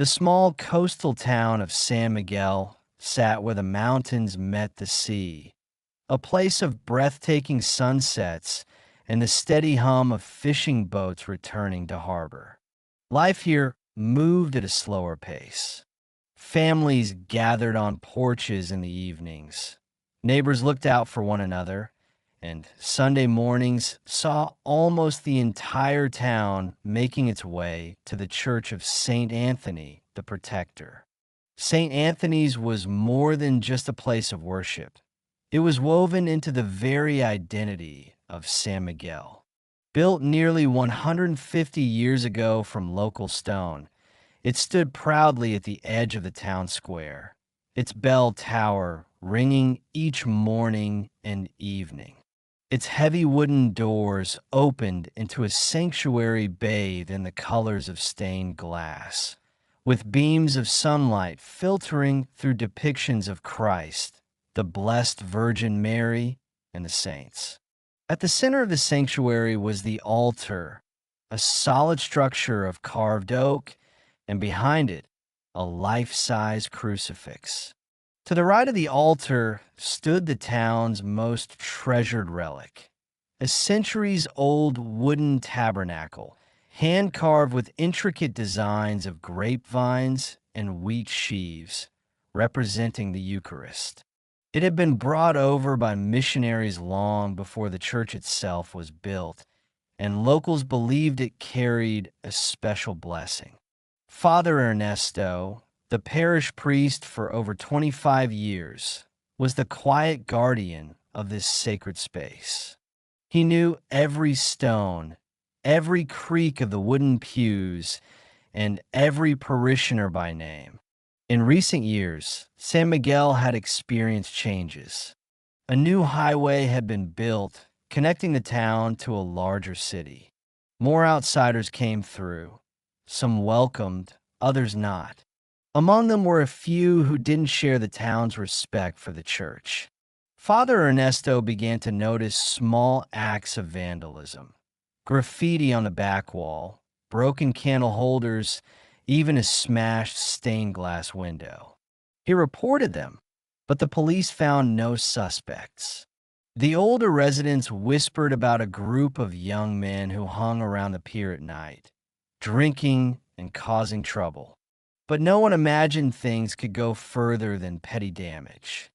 The small coastal town of San Miguel sat where the mountains met the sea, a place of breathtaking sunsets and the steady hum of fishing boats returning to harbor. Life here moved at a slower pace. Families gathered on porches in the evenings. Neighbors looked out for one another, and Sunday mornings saw almost the entire town making its way to the church of St. Anthony, the Protector. St. Anthony's was more than just a place of worship. It was woven into the very identity of San Miguel. Built nearly 150 years ago from local stone, it stood proudly at the edge of the town square, its bell tower ringing each morning and evening. Its heavy wooden doors opened into a sanctuary bathed in the colors of stained glass, with beams of sunlight filtering through depictions of Christ, the Blessed Virgin Mary, and the saints. At the center of the sanctuary was the altar, a solid structure of carved oak, and behind it, a life-size crucifix. To the right of the altar stood the town's most treasured relic, a centuries-old wooden tabernacle, hand-carved with intricate designs of grapevines and wheat sheaves, representing the Eucharist. It had been brought over by missionaries long before the church itself was built, and locals believed it carried a special blessing. Father Ernesto, the parish priest for over 25 years, was the quiet guardian of this sacred space. He knew every stone, every creak of the wooden pews, and every parishioner by name. In recent years, San Miguel had experienced changes. A new highway had been built, connecting the town to a larger city. More outsiders came through, some welcomed, others not. Among them were a few who didn't share the town's respect for the church. Father Ernesto began to notice small acts of vandalism. Graffiti on the back wall, broken candle holders, even a smashed stained glass window. He reported them, but the police found no suspects. The older residents whispered about a group of young men who hung around the pier at night, drinking and causing trouble. But no one imagined things could go further than petty damage.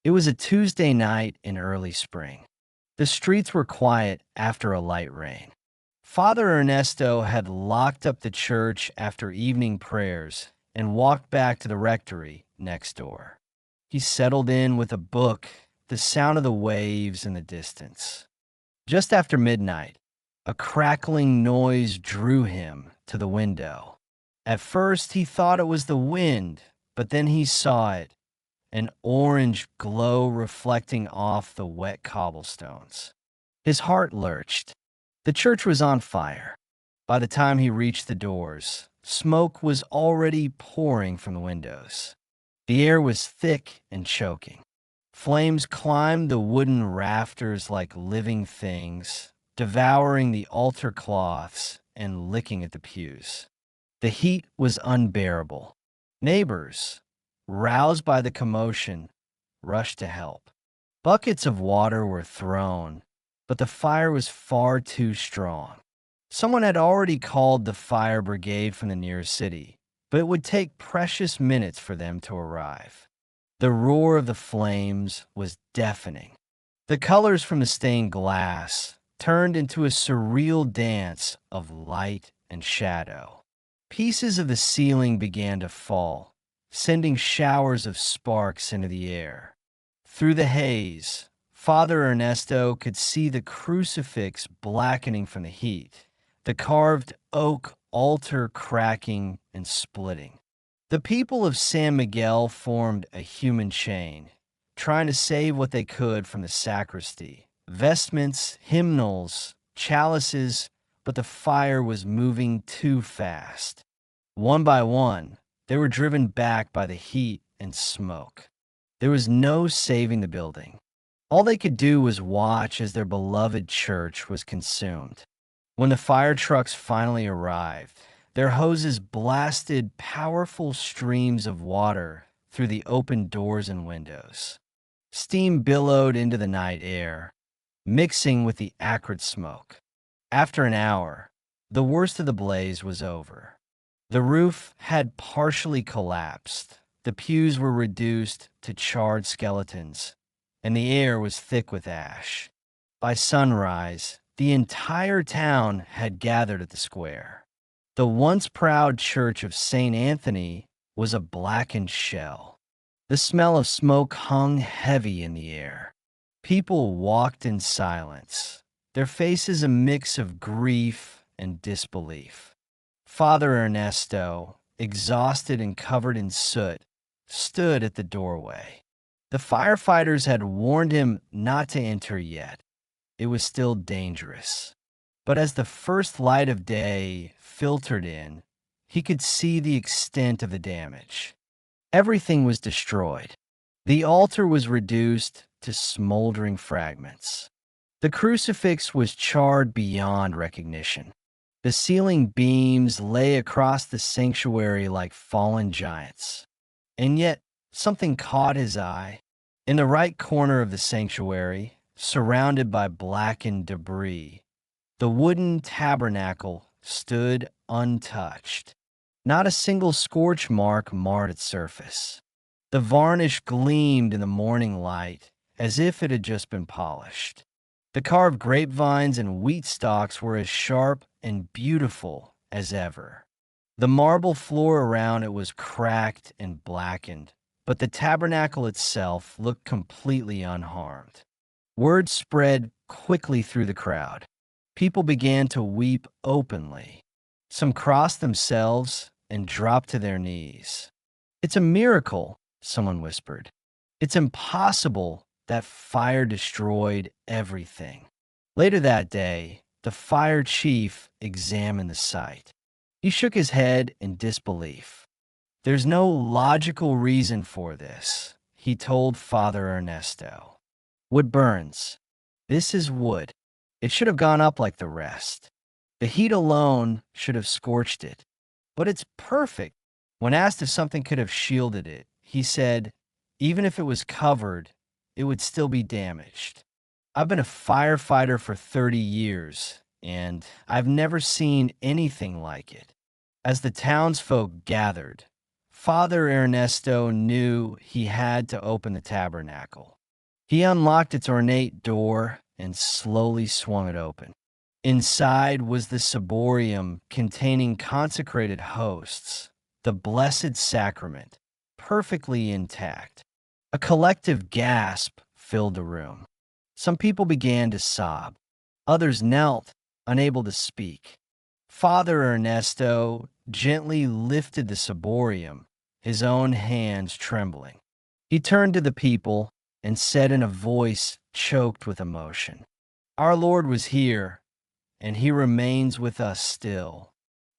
It was a Tuesday night in early spring. The streets were quiet after a light rain. Father Ernesto had locked up the church after evening prayers and walked back to the rectory next door. He settled in with a book, the sound of the waves in the distance. Just after midnight, a crackling noise drew him to the window. At first, he thought it was the wind, but then he saw it, an orange glow reflecting off the wet cobblestones. His heart lurched. The church was on fire. By the time he reached the doors, smoke was already pouring from the windows. The air was thick and choking. Flames climbed the wooden rafters like living things, devouring the altar cloths and licking at the pews. The heat was unbearable. Neighbors, roused by the commotion, rushed to help. Buckets of water were thrown, but the fire was far too strong. Someone had already called the fire brigade from the nearest city, but it would take precious minutes for them to arrive. The roar of the flames was deafening. The colors from the stained glass turned into a surreal dance of light and shadow. Pieces of the ceiling began to fall, sending showers of sparks into the air. Through the haze, Father Ernesto could see the crucifix blackening from the heat, the carved oak altar cracking and splitting. The people of San Miguel formed a human chain, trying to save what they could from the sacristy. Vestments, hymnals, chalices, but the fire was moving too fast. One by one, they were driven back by the heat and smoke. There was no saving the building. All they could do was watch as their beloved church was consumed. When the fire trucks finally arrived, Their hoses blasted powerful streams of water through the open doors and windows. Steam billowed into the night air, mixing with the acrid smoke. After an hour, the worst of the blaze was over. The roof had partially collapsed, the pews were reduced to charred skeletons, and the air was thick with ash. By sunrise, the entire town had gathered at the square. The once proud church of St. Anthony was a blackened shell. The smell of smoke hung heavy in the air. People walked in silence, their faces a mix of grief and disbelief. Father Ernesto, exhausted and covered in soot, stood at the doorway. The firefighters had warned him not to enter yet. It was still dangerous. But as the first light of day filtered in, he could see the extent of the damage. Everything was destroyed. The altar was reduced to smoldering fragments. The crucifix was charred beyond recognition. The ceiling beams lay across the sanctuary like fallen giants. And yet, something caught his eye. In the right corner of the sanctuary, surrounded by blackened debris, the wooden tabernacle stood untouched. Not a single scorch mark marred its surface. The varnish gleamed in the morning light as if it had just been polished. The carved grapevines and wheat stalks were as sharp and beautiful as ever. The marble floor around it was cracked and blackened, but the tabernacle itself looked completely unharmed. Word spread quickly through the crowd. People began to weep openly. Some crossed themselves and dropped to their knees. "It's a miracle," someone whispered. "It's impossible that fire destroyed everything." Later that day, the fire chief examined the site. He shook his head in disbelief. "There's no logical reason for this," he told Father Ernesto. "Wood burns. This is wood. It should have gone up like the rest. The heat alone should have scorched it. But it's perfect." When asked if something could have shielded it, he said, "Even if it was covered, it would still be damaged. I've been a firefighter for 30 years, and I've never seen anything like it." As the townsfolk gathered, Father Ernesto knew he had to open the tabernacle. He unlocked its ornate door and slowly swung it open. Inside was the ciborium containing consecrated hosts, the Blessed Sacrament, perfectly intact. A collective gasp filled the room. Some people began to sob. Others knelt, unable to speak. Father Ernesto gently lifted the ciborium, his own hands trembling. He turned to the people and said in a voice choked with emotion, "Our Lord was here, and he remains with us still."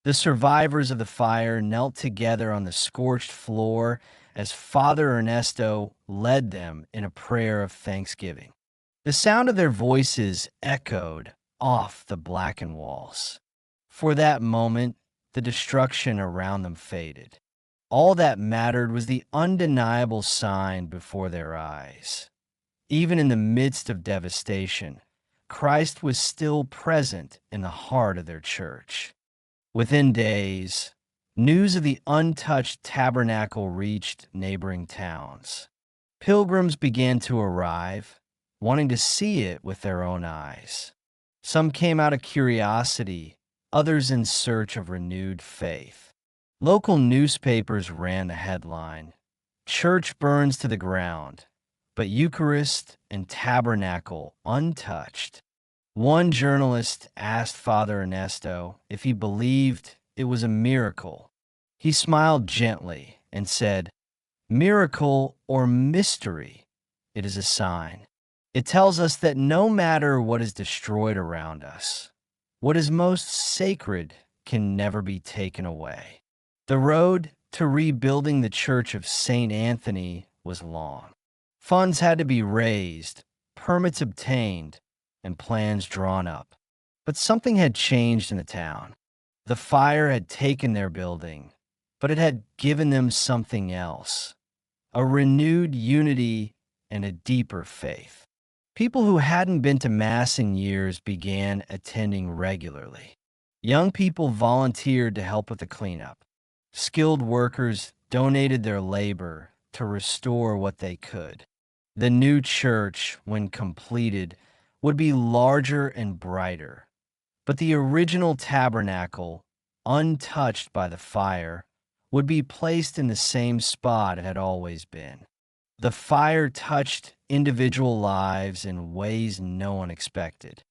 The survivors of the fire knelt together on the scorched floor as Father Ernesto led them in a prayer of thanksgiving. The sound of their voices echoed off the blackened walls. For that moment, the destruction around them faded. All that mattered was the undeniable sign before their eyes. Even in the midst of devastation, Christ was still present in the heart of their church. Within days, news of the untouched tabernacle reached neighboring towns. Pilgrims began to arrive, wanting to see it with their own eyes. Some came out of curiosity, others in search of renewed faith. Local newspapers ran the headline, "Church burns to the ground, but Eucharist and tabernacle untouched." One journalist asked Father Ernesto if he believed it was a miracle. He smiled gently and said, "Miracle or mystery, it is a sign. It tells us that no matter what is destroyed around us, what is most sacred can never be taken away." The road to rebuilding the Church of St. Anthony was long. Funds had to be raised, permits obtained, and plans drawn up. But something had changed in the town. The fire had taken their building, but it had given them something else, a renewed unity and a deeper faith. People who hadn't been to Mass in years began attending regularly. Young people volunteered to help with the cleanup. Skilled workers donated their labor to restore what they could. The new church, when completed, would be larger and brighter. But the original tabernacle, untouched by the fire, would be placed in the same spot it had always been. The fire touched individual lives in ways no one expected.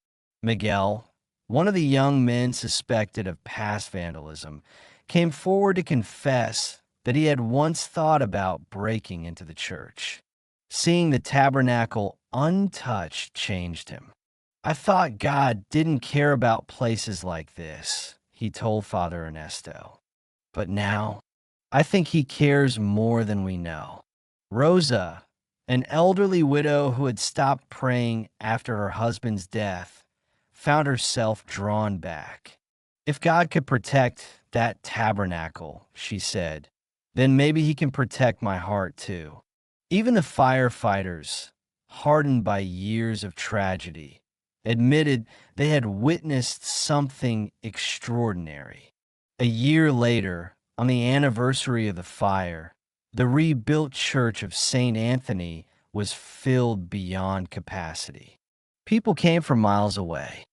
Miguel, one of the young men suspected of past vandalism, came forward to confess that he had once thought about breaking into the church. Seeing the tabernacle untouched changed him. "I thought God didn't care about places like this," he told Father Ernesto. "But now, I think he cares more than we know." Rosa, an elderly widow who had stopped praying after her husband's death, found herself drawn back. "If God could protect that tabernacle," she said, "then maybe he can protect my heart too." Even the firefighters, hardened by years of tragedy, admitted they had witnessed something extraordinary. A year later, on the anniversary of the fire, the rebuilt church of St. Anthony was filled beyond capacity. People came from miles away.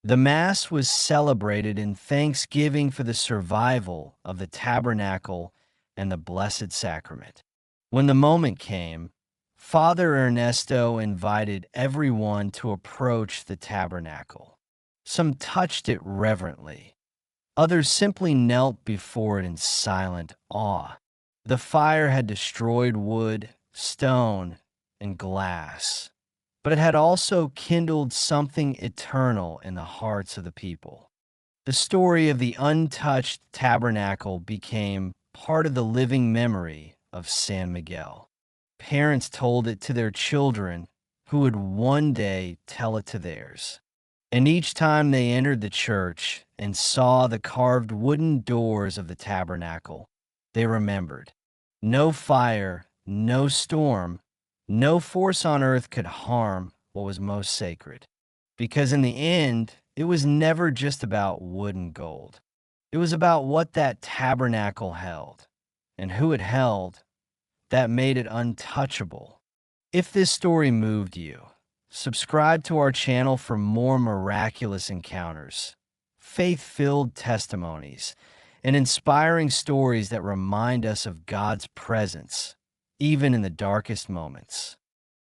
The Mass was celebrated in thanksgiving for the survival of the tabernacle and the Blessed Sacrament. When the moment came, Father Ernesto invited everyone to approach the tabernacle. Some touched it reverently. Others simply knelt before it in silent awe. The fire had destroyed wood, stone, and glass, but it had also kindled something eternal in the hearts of the people. The story of the untouched tabernacle became part of the living memory of San Miguel. Parents told it to their children, who would one day tell it to theirs. And each time they entered the church and saw the carved wooden doors of the tabernacle, they remembered. No fire, no storm, no force on earth could harm what was most sacred. Because in the end, it was never just about wood and gold. It was about what that tabernacle held, and who it held, that made it untouchable. If this story moved you, subscribe to our channel for more miraculous encounters, faith-filled testimonies, and inspiring stories that remind us of God's presence, even in the darkest moments.